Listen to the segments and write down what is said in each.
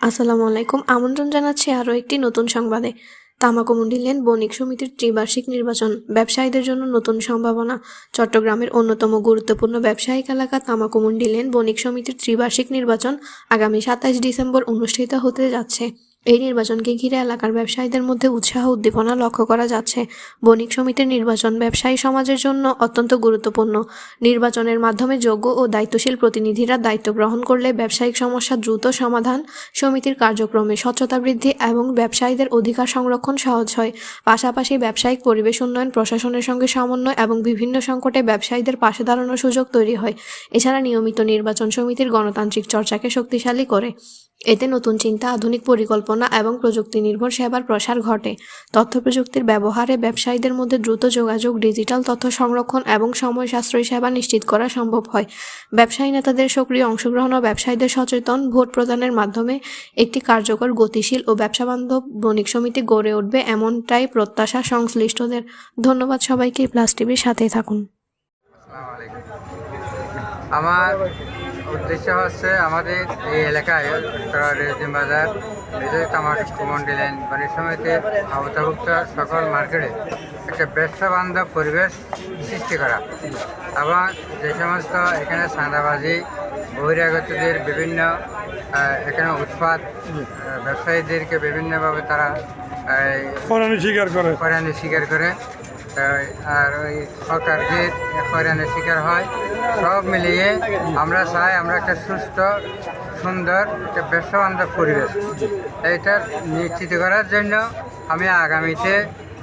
আসসালামু আলাইকুম। আমন্ত্রণ জানাচ্ছি আরও একটি নতুন সংবাদে। তামাকোমন্ডি লেন বণিক সমিতির ত্রিবার্ষিক নির্বাচন, ব্যবসায়ীদের জন্য নতুন সম্ভাবনা। চট্টগ্রামের অন্যতম গুরুত্বপূর্ণ ব্যবসায়িক এলাকা তামাকোমন্ডি লেন বণিক সমিতির ত্রিবার্ষিক নির্বাচন আগামী ২৭ ডিসেম্বর অনুষ্ঠিত হতে যাচ্ছে। এই নির্বাচনকে ঘিরে এলাকার ব্যবসায়ীদের মধ্যে উৎসাহ উদ্দীপনা লক্ষ্য করা যাচ্ছে। বণিক সমিতির নির্বাচন ব্যবসায়ী সমাজের জন্য অত্যন্ত গুরুত্বপূর্ণ। নির্বাচনের মাধ্যমে যোগ্য ও দায়িত্বশীল প্রতিনিধিরা দায়িত্ব গ্রহণ করলে ব্যবসায়িক সমস্যা দ্রুত সমাধান, সমিতির কার্যক্রমে স্বচ্ছতা বৃদ্ধি এবং ব্যবসায়ীদের অধিকার সংরক্ষণ সহজ হয়। পাশাপাশি ব্যবসায়িক পরিবেশ উন্নয়ন, প্রশাসনের সঙ্গে সমন্বয় এবং বিভিন্ন সংকটে ব্যবসায়ীদের পাশে দাঁড়ানোর সুযোগ তৈরি হয়। এছাড়া নিয়মিত নির্বাচন সমিতির গণতান্ত্রিক চর্চাকে শক্তিশালী করে। এতে নতুন চিন্তা, আধুনিক পরিকল্পনা এবং প্রযুক্তি নির্ভর সেবার প্রসার ঘটে। তথ্য প্রযুক্তির ব্যবহারে ব্যবসায়ীদের মধ্যে দ্রুত যোগাযোগ, ডিজিটাল তথ্য সংরক্ষণ এবং সময় সাশ্রয়ী সেবা নিশ্চিত করা সম্ভব হয়। ব্যবসায়ী নেতাদের সক্রিয় অংশগ্রহণ ও ব্যবসায়ীদের সচেতন ভোট প্রদানের মাধ্যমে একটি কার্যকর, গতিশীল ও ব্যবসাবান্ধব বণিক সমিতি গড়ে উঠবে, এমনটাই প্রত্যাশা সংশ্লিষ্টদের। ধন্যবাদ সবাইকে। প্লাস টিভির সাথেই থাকুন। আমার উদ্দেশ্য হচ্ছে আমাদের এই এলাকায় রেজিম বাজার, তামাকোমন্ডি লেন বণিক সমিতির আওতাভুক্ত সকল মার্কেটে একটা ব্যবসা বান্ধব পরিবেশ সৃষ্টি করা এবং যে সমস্ত এখানে চাঁদাবাজি, বহিরাগতদের বিভিন্ন এখানে উৎপাদ, ব্যবসায়ীদেরকে বিভিন্নভাবে তারা হয়রানি স্বীকার করে আর ওই সরকারদের হয়রানির শিকার হয়। সব মিলিয়ে আমরা চাই আমরা একটা সুস্থ, সুন্দর একটা ব্যবসাবান্ধব পরিবেশ এইটা নিশ্চিত করার জন্য আমি আগামীতে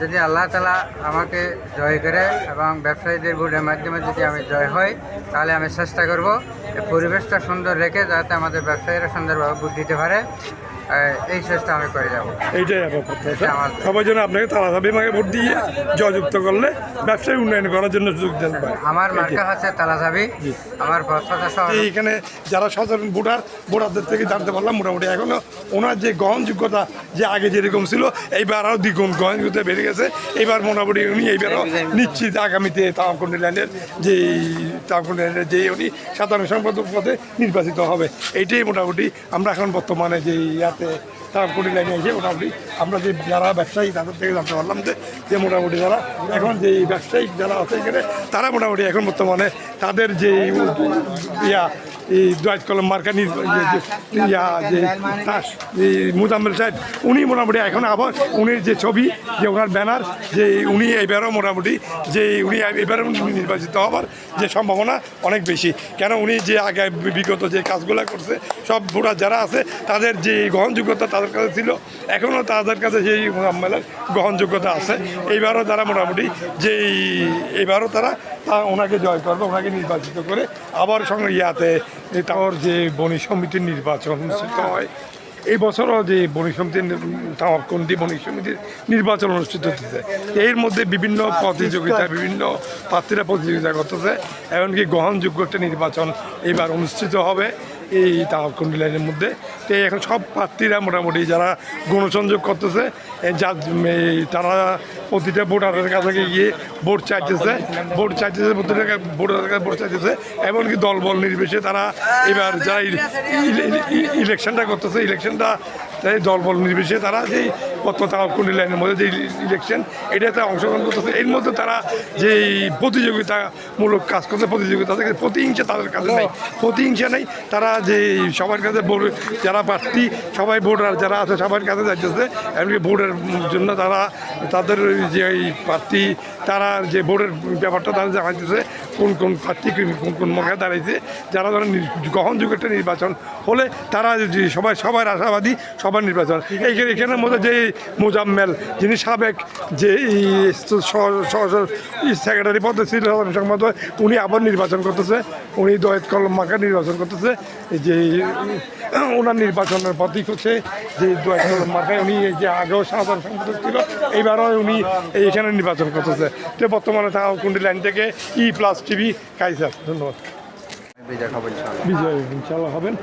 যদি আল্লাহ তাআলা আমাকে জয় করে এবং ব্যবসায়ীদের ভোটের মাধ্যমে যদি আমি জয় হই, তাহলে আমি চেষ্টা করব এই পরিবেশটা সুন্দর রেখে যাতে আমাদের ব্যবসায়ীরা সুন্দরভাবে ভোট দিতে পারে, এই চেষ্টা আমি করে যাবো। এইটাই সবাই জন্য আপনাকে তালাচাবি মাকে ভোট দিয়ে জয়যুক্ত করলে ব্যবসায়ী উন্নয়ন করার জন্য সুযোগ দেন। আমার মার্কা হচ্ছে তালাচাবি। আমার এইখানে যারা সাধারণ ভোটারদের থেকে জানতে পারলাম মোটামুটি এখনো ওনার যে গ্রহণযোগ্যতা যে আগে যেরকম ছিল এইবার আরও দ্বিগুণ গ্রহণযোগ্যতা বেড়ে গেছে। এবার মোটামুটি উনি এইবারও নিশ্চিত আগামীতে তামাকোমন্ডি ল্যান্ডের যে উনি সাধারণ সম্পাদক পদে নির্বাচিত হবে। এইটাই মোটামুটি আমরা এখন বর্তমানে যে তামাকোমন্ডি লাইনে এসে মোটামুটি আমরা যে যারা ব্যবসায়ী তাদের থেকে জানতে পারলাম যে মোটামুটি যারা এখন যে ব্যবসায়িক যারা আছে এখানে তারা মোটামুটি এখন বর্তমানে তাদের যে এই দোয়াত কলম মার্কা যে মুজাম্মেল সাহেব উনি মোটামুটি এখন আবার উনি যে ছবি যে ওনার ব্যানার যে উনি এইবারও মোটামুটি যে উনি এবারও নির্বাচিত হওয়ার যে সম্ভাবনা অনেক বেশি। কেন উনি যে আগে বিগত যে কাজগুলো করছে সব ভোটার যারা আছে তাদের যে গ্রহণযোগ্যতা তাদের কাছে ছিল, এখনও তাদের কাছে সেই মুজাম্মেলের গ্রহণযোগ্যতা আছে। এইবারও তারা মোটামুটি যে এইবারও তারা ওনাকে জয় করবে, ওনাকে নির্বাচিত করে আবার সঙ্গে তার যে বণিক সমিতির নির্বাচন অনুষ্ঠিত হয়। এই বছরও যে বণিক সমিতির তামাকোমন্ডি বণিক সমিতির নির্বাচন অনুষ্ঠিত হতেছে, এর মধ্যে বিভিন্ন প্রতিযোগিতা, বিভিন্ন প্রার্থীরা প্রতিযোগিতা করতেছে। এমনকি গ্রহণযোগ্য একটা নির্বাচন এবার অনুষ্ঠিত হবে এই তামাকোমন্ডি লাইনের মধ্যে। তো এখন সব প্রার্থীরা মোটামুটি যারা গণসংযোগ করতেছে তারা প্রতিটা ভোটারের কাছে গিয়ে ভোট চাইতেছে, প্রতিটা ভোটারের কাছে ভোট চাইতেছে। এমনকি দলবল নির্বিশেষে তারা এবার যারা ইলেকশনটা করতেছে, ইলেকশনটা দলবল নির্বিশেষে তারা যেই তামাকোমন্ডি লাইনের মধ্যে যে ইলেকশন এটাতে অংশগ্রহণ করতেছে। এর মধ্যে তারা যেই প্রতিযোগিতামূলক কাজ করতে, প্রতিযোগিতা থেকে প্রতিহিংসা তাদের কাছে নেই, প্রতিহিংসা নেই। তারা যে সবার কাছে যারা প্রার্থী সবাই ভোটার যারা আছে সবার কাছে যাইতেছে। এমনকি ভোটের জন্য তারা তাদের যে প্রার্থী তারা যে ভোটের ব্যাপারটা তারা জানাইতেছে কোন কোন প্রার্থী কোন কোন মৌকায় দাঁড়াইছে। যারা ধরেন গ্রহণযোগ্য একটা নির্বাচন হলে তারা সবার আশাবাদী সবার নির্বাচন। এখানের মধ্যে যে মুজাম্মেল যিনি সাবেক যে সেক্রেটারি পদে ছিল সংবাদ, উনি আবার নির্বাচন করতেছে, উনি দোয়াত কলম মার্কা নির্বাচন করতেছে। যে ওনার নির্বাচনের প্রতীক হচ্ছে যে দোয়াত কলম মার্কায় উনি যে আগেও সাধারণ সম্পাদক ছিল, এইবারও উনি এইখানে নির্বাচন করতেছে। তো বর্তমানে তামাকোমন্ডি লাইন থেকে প্লাস টিভি কাইসার। ধন্যবাদ। বিজয় ইনশাল্লাহ হবেন।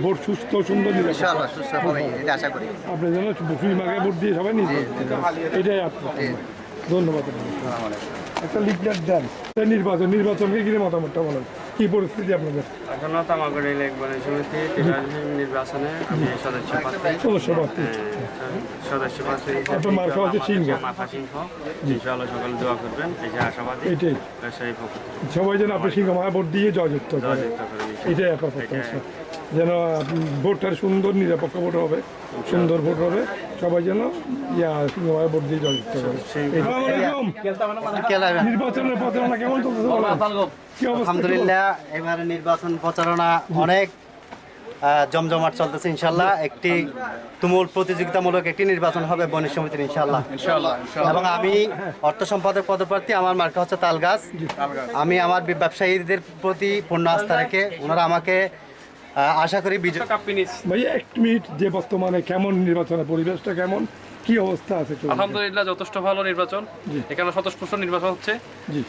ভোট সুস্থ সুন্দর আপনি যেন ফ্রি মার্কে ভোট দিয়ে সবাই নিজে এটাই আপনার ধন্যবাদ। একটা লিফলেট দেন নির্বাচনকে ঘিরে মতামতটা বলেন। কি পরিস্থিতি আপনাদের? এখনো তামাকুড়ি লেক বনের সমিতি নির্বাচনে আমি সদস্য প্রার্থী। সদস্য প্রার্থী আপনার মার্কা হচ্ছে সিংহ। মাথা সিংহ। ইনশাআল্লাহ সকলে দোয়া করবেন, এই যে আশাবাদী। এটাই ব্যবসায়ী পক্ষ থেকে সবাই যেন আপনি সিংহ মায়া ভোট দিয়ে জয়যুক্ত করে, জয়যুক্ত করে ইনশাআল্লাহ। এটাই আপনার প্রত্যাশা। যেন ভোটটা সুন্দর নিরপেক্ষ ভোট হবে, সুন্দর ভোট হবে, সবাই যেন সিংহ মায়া ভোট দিয়ে জয়যুক্ত করে। আসসালামু আলাইকুম। নির্বাচনের প্রচারণা কেমন চলতেছে বলেন? কি অবস্থা? আলহামদুলিল্লাহ, এবারে নির্বাচন প্রচারণা অনেক জমজমাট চলতেছে ইনশাল্লাহ। একটি তুমুল প্রতিযোগিতামূলক একটি নির্বাচন হবে বণিক সমিতির ইনশাল্লাহ। এবং আমি অর্থ সম্পাদক পদপ্রার্থী, আমার মার্কা হচ্ছে তালগাছ। আমি আমার ব্যবসায়ীদের প্রতি পূর্ণ আস্থা রেখে ওনারা আমাকে আশা করি বিজয়। ভাই এক মিনিট, যে বর্তমানে কেমন নির্বাচনের পরিবেশটা কেমন, কি অবস্থা আছে? আলহামদুলিল্লাহ যথেষ্ট ভালো নির্বাচন। এখানে স্বতঃস্ফূর্ত নির্বাচন হচ্ছে,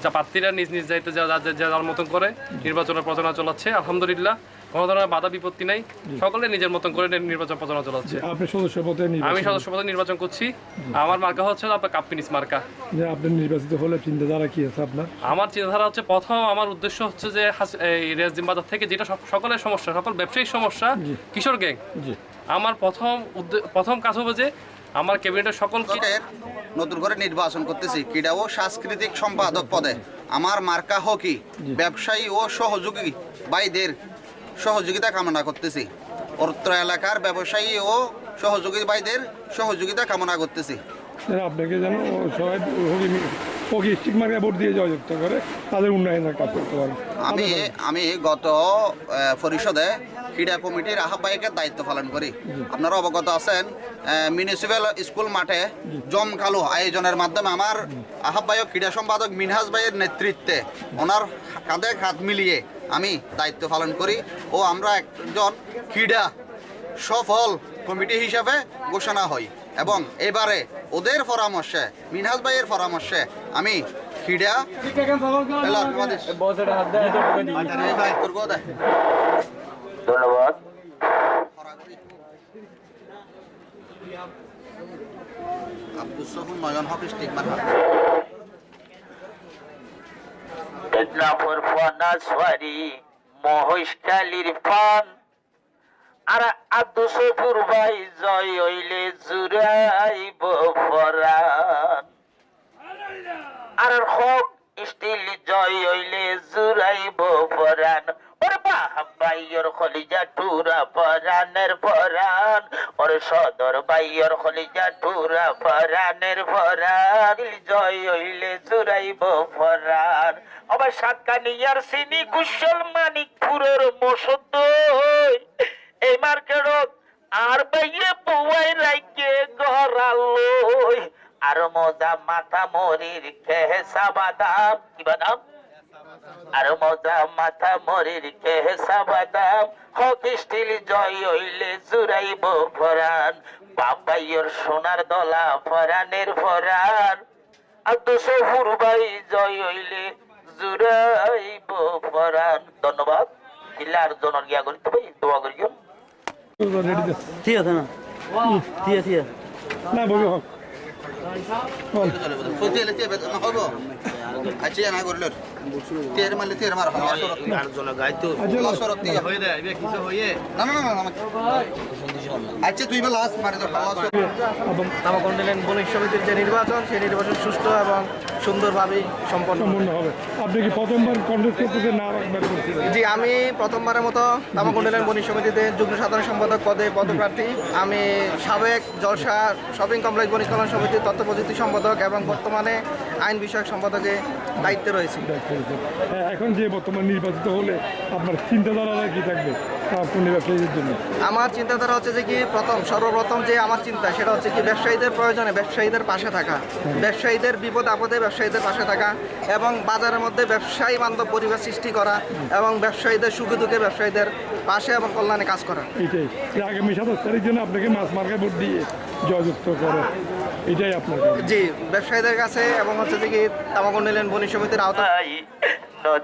যা প্রার্থীরা নিজ নিজ দায়িত্বে যার মতন করে নির্বাচনের প্রচারণা চালাচ্ছে। আলহামদুলিল্লাহ কোনো ধরনের বাধা বিপত্তি নাই, সকলে নিজের মতন করে নির্বাচন প্রচারণা চালাচ্ছে। আপনি সদস্য পদে আমি সদস্য পদে নির্বাচন করছি। আমার মার্কা হচ্ছে আপনার কাপ্পিনিস মার্কা। যে আপনি নির্বাচিত হলে চিন্তাধারা কি আছে আপনার? আমার চিন্তাধারা হচ্ছে, প্রথম আমার উদ্দেশ্য হচ্ছে যে এই রেজিম বাজার থেকে যেটা সকলের সমস্যা, সকল ব্যবসায়িক সমস্যা, কিশোর গ্যাং, আমার প্রথম কাজ হবে যে আমার ক্যাবিনেটের সকল নতুন করে নির্বাচন করতেছি ক্রীড়া ও সাংস্কৃতিক সম্পাদক পদে। আমার মার্কা হকি। ব্যবসায়ী ও সহযোগী ভাইদের সহযোগিতা কামনা করতেছি। অত্র এলাকার ব্যবসায়ী ও সহযোগী ভাইদের সহযোগিতা কামনা করতেছি। আপনাকে যেন সবাই হকি স্টিক মার্কা ভোট দিয়ে জয়যুক্ত করে তাদের উন্নয়নের কাজ করতে পারে। আমি গত পরিষদে ক্রীড়া কমিটির আহ্বায়কের দায়িত্ব পালন করি। আপনারা অবগত আছেন, মিউনিসিপ্যাল স্কুল মাঠে জমকালো আয়োজনের মাধ্যমে আমার আহ্বায়ক ক্রীড়া সম্পাদক মিনহাজ ভাইয়ের নেতৃত্বে ওনার কাঁধে হাত মিলিয়ে আমি দায়িত্ব পালন করি ও আমরা একজন ক্রীড়া সফল কমিটি হিসাবে ঘোষণা হই। এবং এবারে ওদের পরামর্শে, মিনহাজ ভাইয়ের পরামর্শে আমি ক্রীড়া ধন্যবাদ। আব্দুল সফুল নয়ন হক স্টিক মার্কা। টেকনাফর ফনাসওয়ারি মহেশখালীর পান আর আব্দুল সফুর ভাই জয় হইলে জুরাইব ফরান আর হক স্টিল জয় হইলে জুরাইব ফরান। ওরে বাইয়র খলিজা টুরা পরানের পরান, ওরে সদর বাইয়র খলিজা টুরা পরানের পরান, জয় হইলে জুরাইব ফরান। আবার সাতকানিয়ার সিনি কুশল মানিকপুরের মসদ এই মার্কেটত আর বাইয়ে পুয়াই রাইকে গড়ালই আর মজা মাথা মরির কেহসা বাদাম। কি বাদাম? আর মজা মাথা মরির কেহসা বাদাম। হক স্টিল জয় হইলে জুরাইব ফরান, বাবাইয়ের সোনার দলা ফরানের ফরান। আর দুশো ভাই জয় হইলে জুরাইব ফরান। ধন্যবাদ। কিলার জনের গিয়া করি তো ভাই দোয়া করি। ঠিক আছে না? ঠিক আছে না বলবে হক আচ্ছা না করল তের মারলে তের মার আচ্ছা তুই লাস্ট মারে তামাকুন্ডিলেন বণিক সমিতির যে নির্বাচন, সেই নির্বাচন সুষ্ঠু এবং সুন্দরভাবে সম্পন্ন হবে। আপনি কি প্রথমবার কন্টেস্ট করতেছেন না আরেকবার করতেছেন? জি, আমি প্রথমবারের মতো তামাকুন্ডিলেন বণিক সমিতিতে যুগ্ম সাধারণ সম্পাদক পদে পদপ্রার্থী। আমি সাবেক জলসা শপিং কমপ্লেক্স বণিক কল্যাণ সমিতির তথ্য প্রযুক্তি সম্পাদক এবং বর্তমানে আইন বিষয়ক সম্পাদকের দায়িত্বে রয়েছি। এখন যে বর্তমান নির্বাচিত হলে আপনার চিন্তাধারা কি থাকবে ব্যবসায়ীদের জন্য? আমার চিন্তাধারা হচ্ছে যে কি, সর্বপ্রথম যে আমার চিন্তা সেটা হচ্ছে কি, ব্যবসায়ীদের প্রয়োজনে ব্যবসায়ীদের পাশে থাকা, ব্যবসায়ীদের বিপদ আপদে ব্যবসায়ীদের পাশে থাকা এবং বাজারের মধ্যে ব্যবসায়ী বান্ধব পরিবেশ সৃষ্টি করা এবং ব্যবসায়ীদের সুখে দুঃখে ব্যবসায়ীদের পাশে এবং কল্যাণে কাজ করা। এটাই আগামী 27 তারিখ জন্য আপনাকে মাছ মার্কা ভোট দিয়ে জয়যুক্ত করে, এটাই আপনার। জি, ব্যবসায়ীদের কাছে এবং হচ্ছে যে কি তামাকুন্ডিলেন বণিক সমিতির আওতায়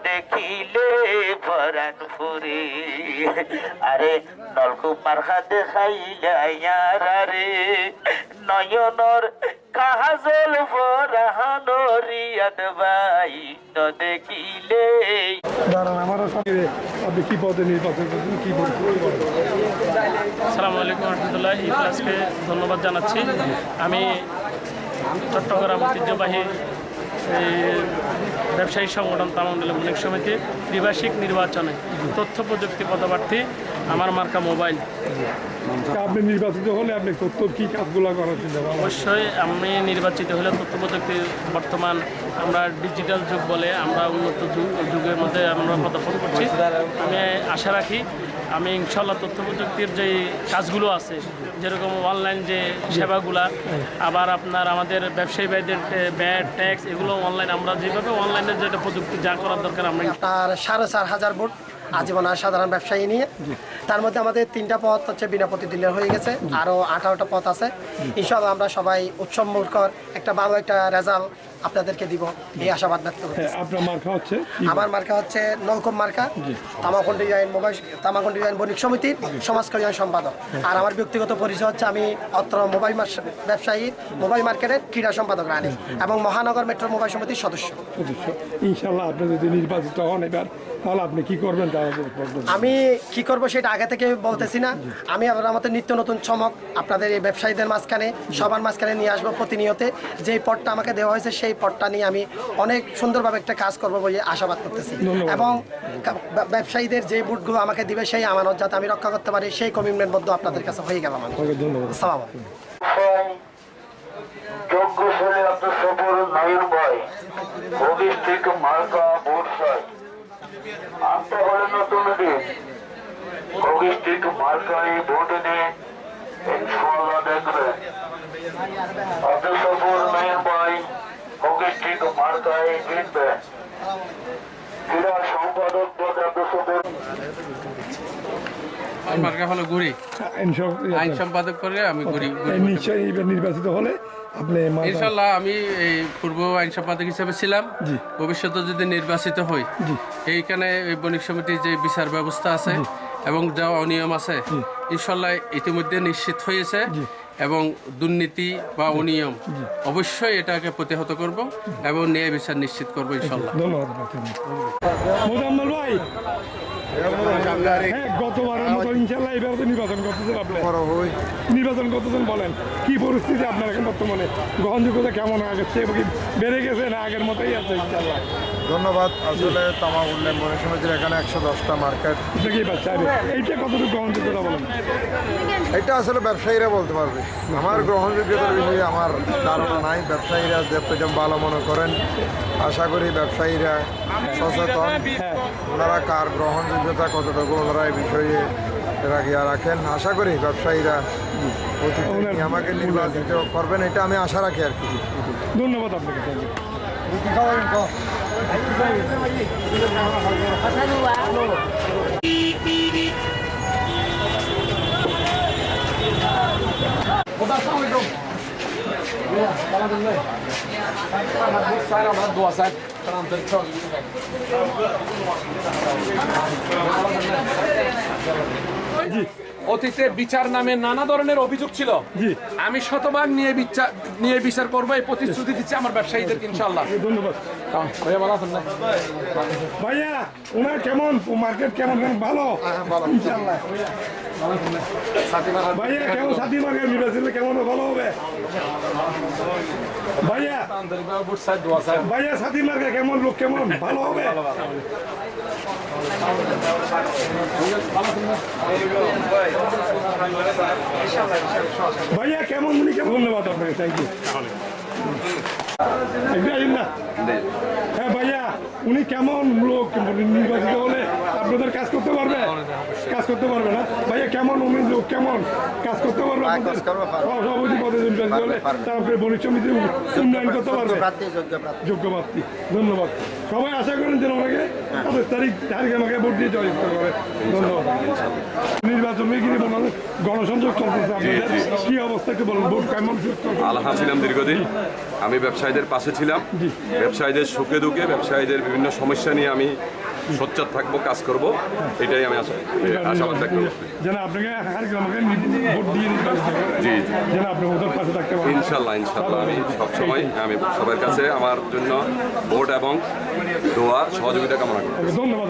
দেখিলে পরান ফুরে আরে নলকূপ মার্কা দেখাইলে নয়নর কাজল পরানো রিয়াদ ভাই ন দেখিলে দাঁড়ান আমারও সঙ্গে আপনি কী পদে নির্বাচন করছেন কী বলছেন? আসসালামু আলাইকুম রহমতুল্লাহ। এই ক্লাসকে ধন্যবাদ জানাচ্ছি। আমি চট্টগ্রাম ঐতিহ্যবাহী এই ব্যবসায়ী সংগঠন তামাকমন্ডল বণিক সমিতি ত্রিবার্ষিক নির্বাচনে তথ্য প্রযুক্তি পদপ্রার্থী। আমার মার্কা মোবাইল। আপনি নির্বাচিত হলে আপনি তথ্য কী কাজগুলো করার চিন্তা ভাবনা? অবশ্যই আমি নির্বাচিত হলে তথ্য প্রযুক্তির বর্তমান আমরা ডিজিটাল যুগ বলে আমরা উন্নত যুগের মধ্যে আমরা পদার্পণ করছি। আমি আশা রাখি আমি ইনশাল্লাহ তথ্য প্রযুক্তির যে কাজগুলো আছে যেরকম অনলাইন যে সেবাগুলা, আবার আপনার আমাদের ব্যবসায়ী ভাইদের ব্যাট ট্যাক্স এগুলো অনলাইন আমরা যেভাবে অনলাইনে যেটা প্রযুক্তি যা করার দরকার আমরা আপনার 4,500 ভোট আজীবন আর সাধারণ ব্যবসায়ী নিয়ে, তার মধ্যে আমাদের 3টা পদ হচ্ছে বিনা প্রতিদ্বন্দ্বী হয়ে গেছে, আরও 18টা পদ আছে। ইনশাআল্লাহ আমরা সবাই উৎসবমুখর একটা ভালো একটা রেজাল্ট আপনাদেরকে দিব এই আশাবাদ ব্যক্ত করছি। আপনার মার্কা হচ্ছে? আমার মার্কা হচ্ছে নলকূপ মার্কা, তামাকমন্ডল বণিক সমিতির সমাজ কল্যাণ সম্পাদক। আর আমার ব্যক্তিগত পরিচয় হচ্ছে আমি অত্র মোবাইল ব্যবসায়ী মোবাইল মার্কেটের ক্রীড়া সম্পাদক রানী এবং মহানগর মেট্রো মোবাইল সমিতির সদস্য। ইনশাল্লাহ আপনি যদি নির্বাচিত হন এবার তাহলে আপনি কি করবেন? আমি কি করব সেটা আগে থেকে বলতেছি না। আমি আবার আমাদের নিত্য নতুন চমক আপনাদের এই ব্যবসায়ীদের মাঝখানে সবার মাঝখানে নিয়ে আসবো প্রতিনিয়ত। যেই পদটা আমাকে দেওয়া হয়েছে সেই পদটা নিয়ে আমি অনেক সুন্দরভাবে একটা কাজ করবো বলে আশাবাদ করতেছি এবং ব্যবসায়ীদের যে ভোটগুলো আমাকে দিবে সেই আমানত যাতে আমি রক্ষা করতে পারি সেই কমিটমেন্ট বদ্ধ আপনাদের কাছে হয়ে গেলাম আমি। আসসালামু আলাইকুম। যোগ্য ছেলে আপনার সফর নয়ন বয় ভবিষ থেকে মার্কা ভোট ছয় আনতে হলে নতুন দিন ভবিষ থেকে মার্কায় ভোট দিয়ে ইনশাআল্লাহ দেখবে আপনার সফর নয়ন বয় ভবিষ থেকে মার্কায় জিতবে। ক্রীড়া সম্পাদক পদে আপনার সফর আমার মার্কা হলো ঘুরি, আইন সম্পাদক করে আমি ঘুরি। নিশ্চয়ই নির্বাচিত হলে আপনি ইনশাল্লাহ আমি এই পূর্ব আইন সম্পাদক হিসেবে ছিলাম, ভবিষ্যতে যদি নির্বাচিত হই এইখানে বণিক সমিতির যে বিচার ব্যবস্থা আছে এবং যা অনিয়ম আছে ইনশাল্লাহ ইতিমধ্যে নিশ্চিত হয়েছে এবং দুর্নীতি বা অনিয়ম অবশ্যই এটাকে প্রতিহত করব এবং ন্যায় বিচার নিশ্চিত করবো ইনশাল্লাহ। ধন্যবাদ মোজাম্মেল ভাই। গতবারের মতো ইনশাল্লাহ এবার তো নির্বাচন করতেছেন আপনি, নির্বাচন করতেছেন বলেন কি পরিস্থিতি আপনার এখন বর্তমানে? গ্রহণযোগ্যতা কেমন আগের চেয়ে কি বেড়ে গেছে না আগের মতোই আছে? ইনশাল্লাহ ধন্যবাদ। আসলে তামাকমন্ডল বণিক সমিতির এখানে 110টা মার্কেট দেখেই পাচ্ছে। এইটা কতটুকু গ্রহণযোগ্যতা বলেন? এটা আসলে ব্যবসায়ীরা বলতে পারবে, আমার গ্রহণযোগ্যতার বিষয়ে আমার ধারণা নাই। ব্যবসায়ীরা যেরকম ভালো মনে করেন আশা করি ব্যবসায়ীরা সচেতন, ওনারা কার গ্রহণযোগ্যতা কতটুকু ওনারা এই বিষয়ে রাখেন। আশা করি ব্যবসায়ীরা প্রতিদিন আমাকে নির্বাচিত করবেন এটা আমি আশা রাখি আর কি। ধন্যবাদ আপনাকে। অতীতে বিচার নামে নানা ধরনের অভিযোগ ছিল, আমি শতভাগ নিয়ে বিচার করবো এই প্রতিশ্রুতি দিচ্ছি আমার ব্যবসায়ীদের ইনশাল্লাহ। ধন্যবাদ ভাইয়া। ওনার কেমন মার্কেট কেমন ভালো? ইনশাল্লাহ ভাইয়া কেমন সাথী মার্কেট নির্বাচন কেমন ভালো হবে ভাইয়া? ভাইয়া সাথী মার্কেট কেমন লোক কেমন ভালো হবে? ভাইয়া কেমন উনি কেমন? ধন্যবাদ আপনাকে, থ্যাংক ইউ। না হ্যাঁ ভাইয়া উনি কেমন লোক নির্বাচিত হলে আপনাদের কাজ করতে পারবে? কাজ করতে পারবে না ভাইয়া? কেমন উনি লোক কেমন কাজ করতে পারবে? সভাপতি পদে নির্বাচিত হলে তারপরে বণিক সমিতি উন্নয়ন করতে পারবে, যোগ্য প্রার্থী। ধন্যবাদ। সবাই আশা করেন যেন ওনাকে 25 তারিখ আমাকে ভোট দিয়ে জয়যুক্ত করে। ধন্যবাদ। নির্বাচন গণসংযোগ চলতেছে আপনাদের কি অবস্থা একটু বলুন? ভোট কেমন? আলহামদুলিল্লাহ দীর্ঘদিন আমি ব্যবসায়ীদের পাশে ছিলাম, ব্যবসায়ীদের সুখে দুঃখে ব্যবসায়ীদের বিভিন্ন সমস্যা নিয়ে আমি সোচ্চার থাকবো, কাজ করব, এটাই আমি আশাবাদ ব্যক্ত করছি। যেন আপনাকে ভোট দিয়ে জি যেন আপনি ওদের পাশে থাকতে পারেন ইনশাল্লাহ। ইনশাল্লাহ আমি সবসময় আমি সবার কাছে আমার জন্য ভোট এবং দোয়া সহযোগিতা কামনা করি। ধন্যবাদ।